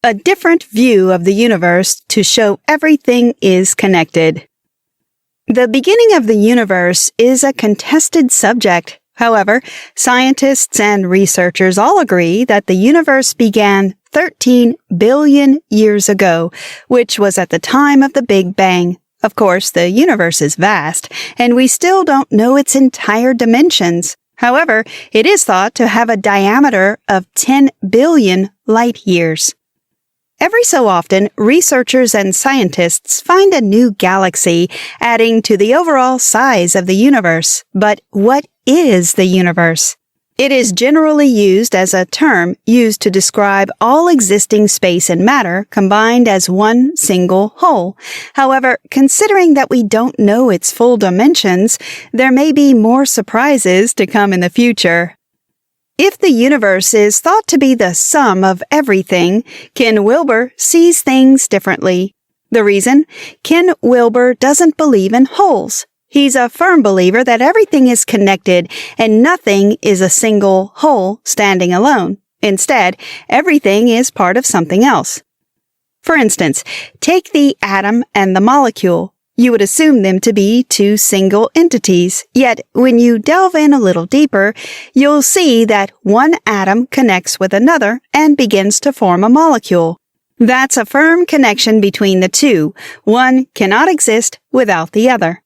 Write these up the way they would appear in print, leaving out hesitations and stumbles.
a different view of the universe to show everything is connected. The beginning of the universe is a contested subject. However, scientists and researchers all agree that the universe began 13 billion years ago, which was at the time of the Big Bang. Of course, the universe is vast, and we still don't know its entire dimensions. However, it is thought to have a diameter of 10 billion light years. Every so often, researchers and scientists find a new galaxy, adding to the overall size of the universe. But what is the universe? It is generally used as a term used to describe all existing space and matter combined as one single whole. However, considering that we don't know its full dimensions, there may be more surprises to come in the future. If the universe is thought to be the sum of everything, Ken Wilber sees things differently. The reason? Ken Wilber doesn't believe in wholes. He's a firm believer that everything is connected and nothing is a single whole standing alone. Instead, everything is part of something else. For instance, take the atom and the molecule. You would assume them to be two single entities, yet when you delve in a little deeper, you'll see that one atom connects with another and begins to form a molecule. That's a firm connection between the two. One cannot exist without the other.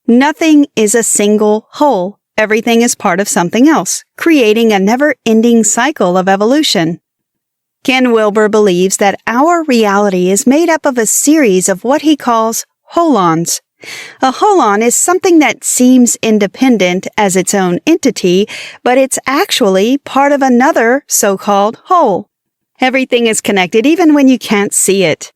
Nothing is a single whole. Everything is part of something else, creating a never-ending cycle of evolution. Ken Wilber believes that our reality is made up of a series of what he calls holons. A holon is something that seems independent as its own entity, but it's actually part of another so-called whole. Everything is connected even when you can't see it.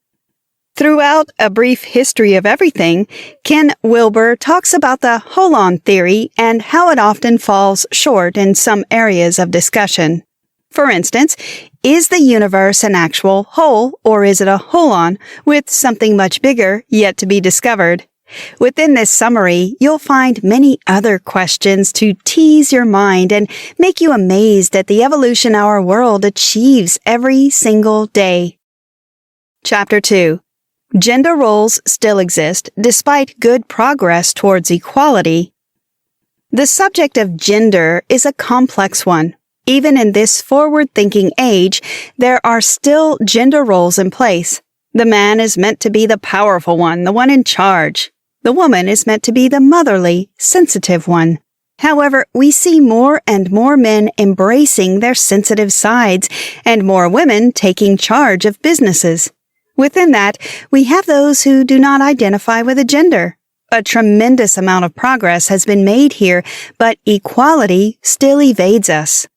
Throughout A Brief History of Everything, Ken Wilber talks about the holon theory and how it often falls short in some areas of discussion. For instance, is the universe an actual whole, or is it a holon with something much bigger yet to be discovered? Within this summary, you'll find many other questions to tease your mind and make you amazed at the evolution our world achieves every single day. Chapter 2. Gender roles still exist despite good progress towards equality. The subject of gender is a complex one. Even in this forward-thinking age, there are still gender roles in place. The man is meant to be the powerful one, the one in charge. The woman is meant to be the motherly, sensitive one. However, we see more and more men embracing their sensitive sides, and more women taking charge of businesses. Within that, we have those who do not identify with a gender. A tremendous amount of progress has been made here, but equality still evades us.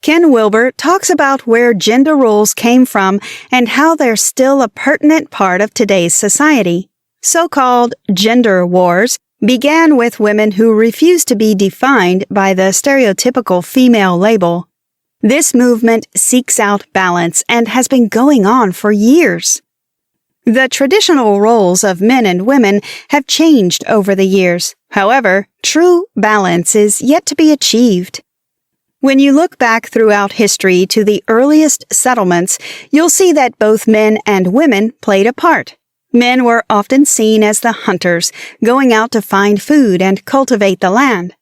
Ken Wilber talks about where gender roles came from and how they're still a pertinent part of today's society. So-called gender wars began with women who refused to be defined by the stereotypical female label. This movement seeks out balance and has been going on for years. The traditional roles of men and women have changed over the years. However, true balance is yet to be achieved. When you look back throughout history to the earliest settlements, you'll see that both men and women played a part. Men were often seen as the hunters, going out to find food and cultivate the land.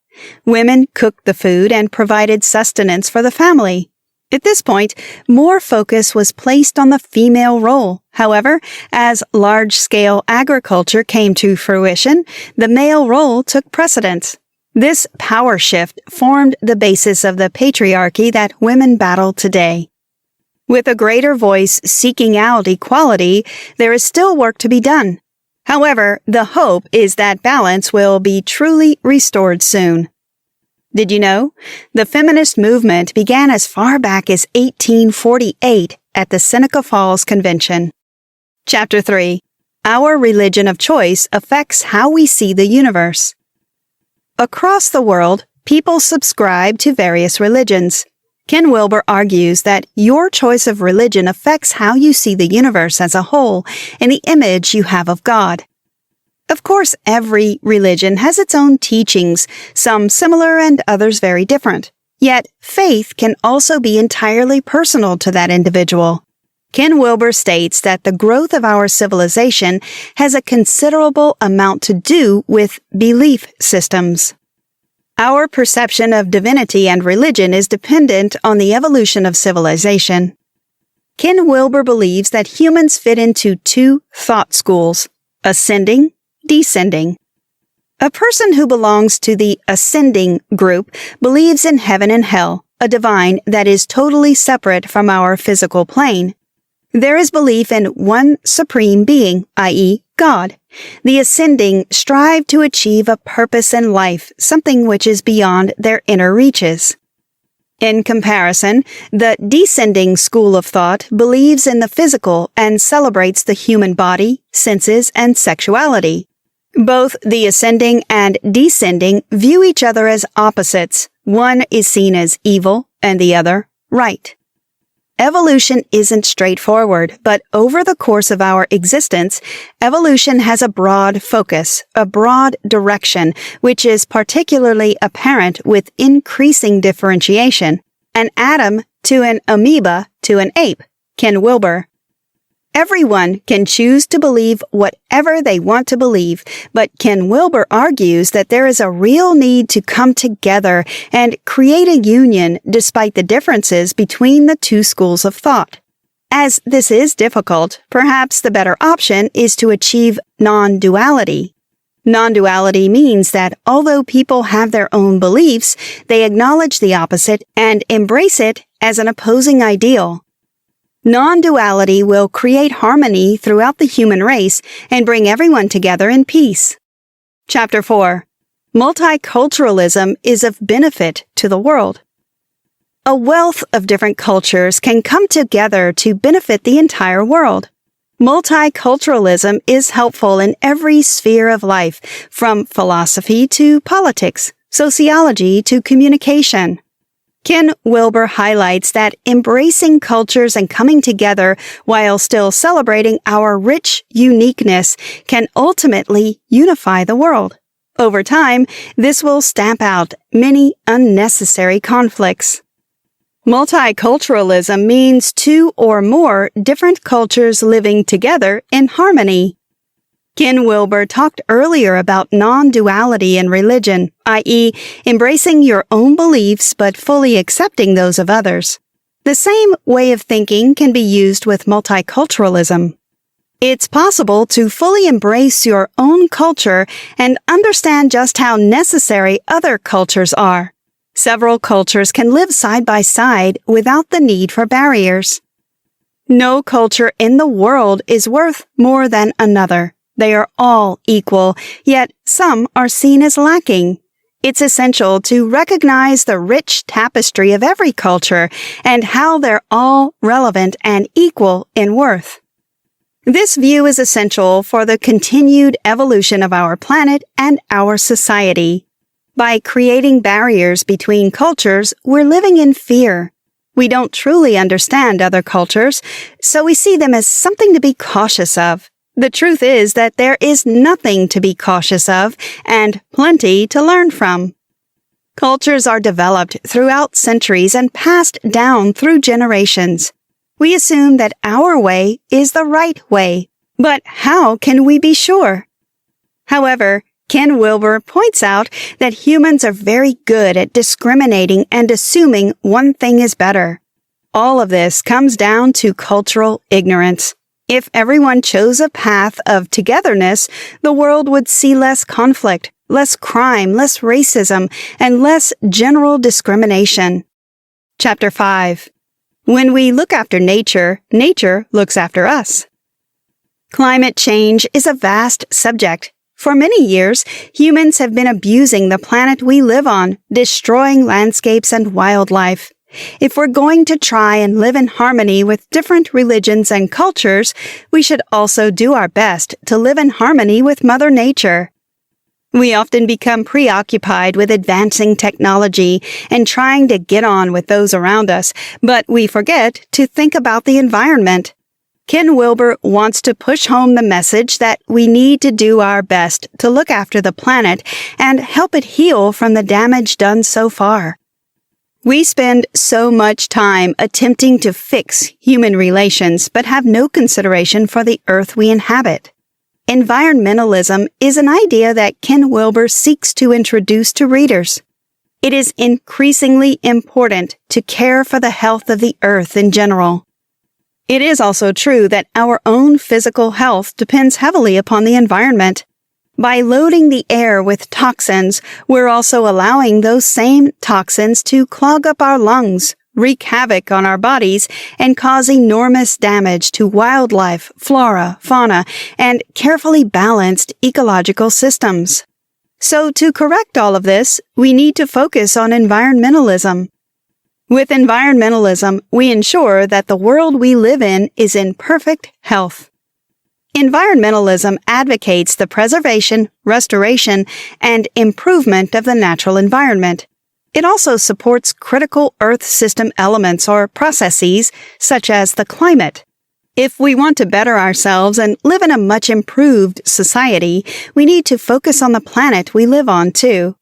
Women cooked the food and provided sustenance for the family. At this point, more focus was placed on the female role. However, as large-scale agriculture came to fruition, the male role took precedence. This power shift formed the basis of the patriarchy that women battle today. With a greater voice seeking out equality, there is still work to be done. However, the hope is that balance will be truly restored soon. Did you know? The feminist movement began as far back as 1848 at the Seneca Falls Convention. Chapter 3. Our religion of choice affects how we see the universe. Across the world, people subscribe to various religions. Ken Wilber argues that your choice of religion affects how you see the universe as a whole and the image you have of God. Of course, every religion has its own teachings, some similar and others very different. Yet, faith can also be entirely personal to that individual. Ken Wilber states that the growth of our civilization has a considerable amount to do with belief systems. Our perception of divinity and religion is dependent on the evolution of civilization. Ken Wilber believes that humans fit into two thought schools: ascending, descending. A person who belongs to the ascending group believes in heaven and hell, a divine that is totally separate from our physical plane. There is belief in one supreme being, i.e., God. The ascending strive to achieve a purpose in life, something which is beyond their inner reaches. In comparison, the descending school of thought believes in the physical and celebrates the human body, senses, and sexuality. Both the ascending and descending view each other as opposites. One is seen as evil and the other right. Evolution isn't straightforward, but over the course of our existence, evolution has a broad focus, a broad direction, which is particularly apparent with increasing differentiation. An atom to an amoeba to an ape. Ken Wilber. Everyone can choose to believe whatever they want to believe, but Ken Wilber argues that there is a real need to come together and create a union despite the differences between the two schools of thought. As this is difficult, perhaps the better option is to achieve non-duality. Non-duality means that although people have their own beliefs, they acknowledge the opposite and embrace it as an opposing ideal. Non-duality will create harmony throughout the human race and bring everyone together in peace. Chapter 4. Multiculturalism is of benefit to the world. A wealth of different cultures can come together to benefit the entire world. Multiculturalism is helpful in every sphere of life, from philosophy to politics, sociology to communication. Ken Wilber highlights that embracing cultures and coming together while still celebrating our rich uniqueness can ultimately unify the world. Over time, this will stamp out many unnecessary conflicts. Multiculturalism means two or more different cultures living together in harmony. Ken Wilber talked earlier about non-duality in religion, i.e., embracing your own beliefs but fully accepting those of others. The same way of thinking can be used with multiculturalism. It's possible to fully embrace your own culture and understand just how necessary other cultures are. Several cultures can live side by side without the need for barriers. No culture in the world is worth more than another. They are all equal, yet some are seen as lacking. It's essential to recognize the rich tapestry of every culture and how they're all relevant and equal in worth. This view is essential for the continued evolution of our planet and our society. By creating barriers between cultures, we're living in fear. We don't truly understand other cultures, so we see them as something to be cautious of. The truth is that there is nothing to be cautious of and plenty to learn from. Cultures are developed throughout centuries and passed down through generations. We assume that our way is the right way, but how can we be sure? However, Ken Wilber points out that humans are very good at discriminating and assuming one thing is better. All of this comes down to cultural ignorance. If everyone chose a path of togetherness, the world would see less conflict, less crime, less racism, and less general discrimination. Chapter 5. When we look after nature, nature looks after us. Climate change is a vast subject. For many years, humans have been abusing the planet we live on, destroying landscapes and wildlife. If we're going to try and live in harmony with different religions and cultures, we should also do our best to live in harmony with Mother Nature. We often become preoccupied with advancing technology and trying to get on with those around us, but we forget to think about the environment. Ken Wilber wants to push home the message that we need to do our best to look after the planet and help it heal from the damage done so far. We spend so much time attempting to fix human relations, but have no consideration for the earth we inhabit. Environmentalism is an idea that Ken Wilber seeks to introduce to readers. It is increasingly important to care for the health of the earth in general. It is also true that our own physical health depends heavily upon the environment. By loading the air with toxins, we're also allowing those same toxins to clog up our lungs, wreak havoc on our bodies, and cause enormous damage to wildlife, flora, fauna, and carefully balanced ecological systems. So to correct all of this, we need to focus on environmentalism. With environmentalism, we ensure that the world we live in is in perfect health. Environmentalism advocates the preservation, restoration, and improvement of the natural environment. It also supports critical Earth system elements or processes, such as the climate. If we want to better ourselves and live in a much improved society, we need to focus on the planet we live on, too.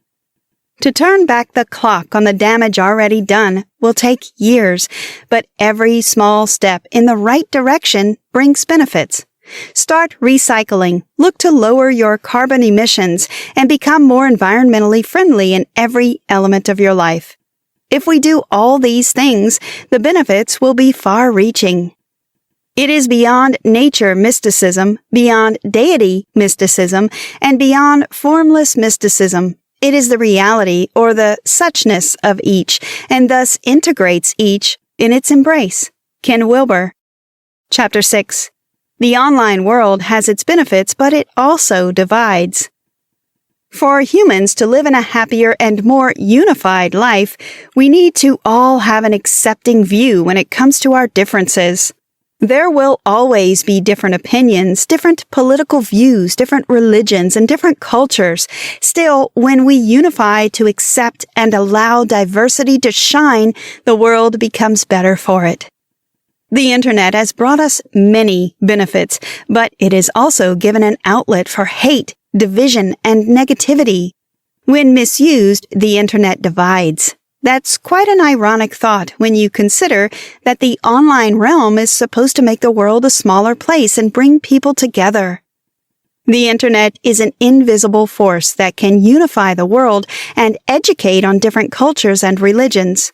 To turn back the clock on the damage already done will take years, but every small step in the right direction brings benefits. Start recycling, look to lower your carbon emissions, and become more environmentally friendly in every element of your life. If we do all these things, the benefits will be far-reaching. It is beyond nature mysticism, beyond deity mysticism, and beyond formless mysticism. It is the reality or the suchness of each, and thus integrates each in its embrace. Ken Wilber. Chapter 6. The online world has its benefits, but it also divides. For humans to live in a happier and more unified life, we need to all have an accepting view when it comes to our differences. There will always be different opinions, different political views, different religions, and different cultures. Still, when we unify to accept and allow diversity to shine, the world becomes better for it. The Internet has brought us many benefits, but it has also given an outlet for hate, division, and negativity. When misused, the Internet divides. That's quite an ironic thought when you consider that the online realm is supposed to make the world a smaller place and bring people together. The Internet is an invisible force that can unify the world and educate on different cultures and religions.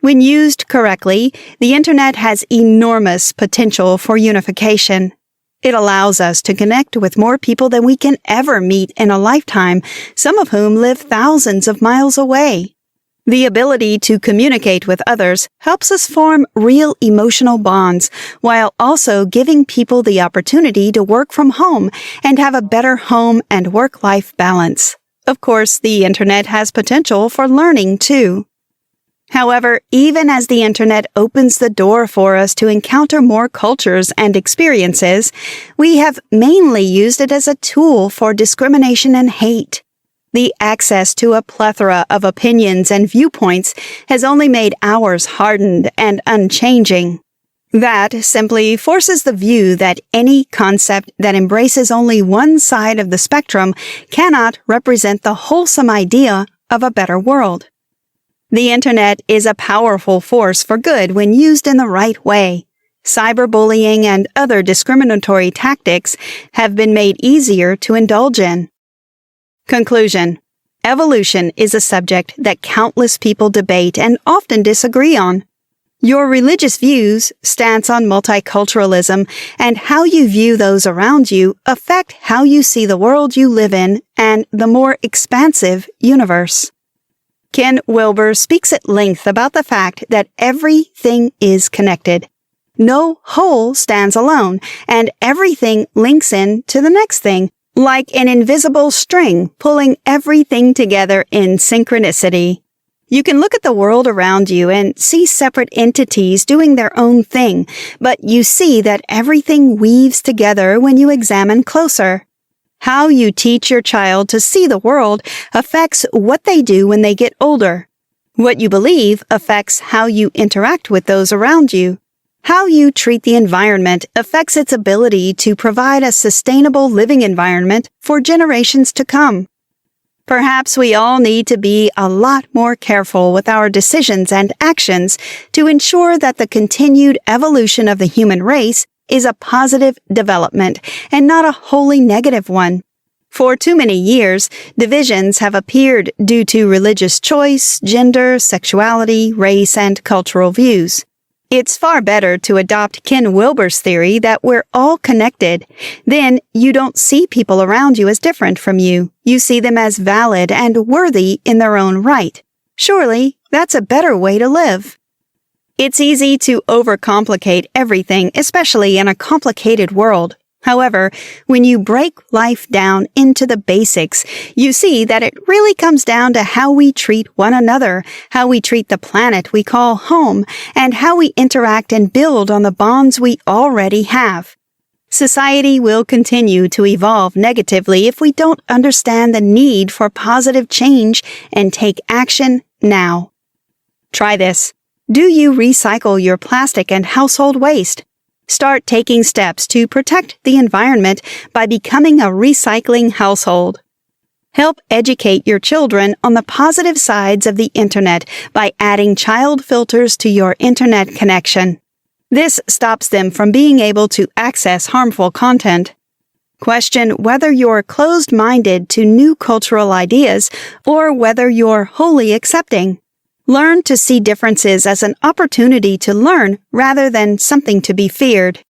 When used correctly, the Internet has enormous potential for unification. It allows us to connect with more people than we can ever meet in a lifetime, some of whom live thousands of miles away. The ability to communicate with others helps us form real emotional bonds, while also giving people the opportunity to work from home and have a better home and work-life balance. Of course, the Internet has potential for learning, too. However, even as the Internet opens the door for us to encounter more cultures and experiences, we have mainly used it as a tool for discrimination and hate. The access to a plethora of opinions and viewpoints has only made ours hardened and unchanging. That simply forces the view that any concept that embraces only one side of the spectrum cannot represent the wholesome idea of a better world. The Internet is a powerful force for good when used in the right way. Cyberbullying and other discriminatory tactics have been made easier to indulge in. Conclusion. Evolution is a subject that countless people debate and often disagree on. Your religious views, stance on multiculturalism, and how you view those around you affect how you see the world you live in and the more expansive universe. Ken Wilber speaks at length about the fact that everything is connected. No whole stands alone, and everything links in to the next thing, like an invisible string pulling everything together in synchronicity. You can look at the world around you and see separate entities doing their own thing, but you see that everything weaves together when you examine closer. How you teach your child to see the world affects what they do when they get older. What you believe affects how you interact with those around you. How you treat the environment affects its ability to provide a sustainable living environment for generations to come. Perhaps we all need to be a lot more careful with our decisions and actions to ensure that the continued evolution of the human race is a positive development and not a wholly negative one. For too many years, divisions have appeared due to religious choice, gender, sexuality, race, and cultural views. It's far better to adopt Ken Wilber's theory that we're all connected. Then you don't see people around you as different from you. You see them as valid and worthy in their own right. Surely, that's a better way to live. It's easy to overcomplicate everything, especially in a complicated world. However, when you break life down into the basics, you see that it really comes down to how we treat one another, how we treat the planet we call home, and how we interact and build on the bonds we already have. Society will continue to evolve negatively if we don't understand the need for positive change and take action now. Try this. Do you recycle your plastic and household waste? Start taking steps to protect the environment by becoming a recycling household. Help educate your children on the positive sides of the Internet by adding child filters to your Internet connection. This stops them from being able to access harmful content. Question whether you're closed-minded to new cultural ideas or whether you're wholly accepting. Learn to see differences as an opportunity to learn rather than something to be feared.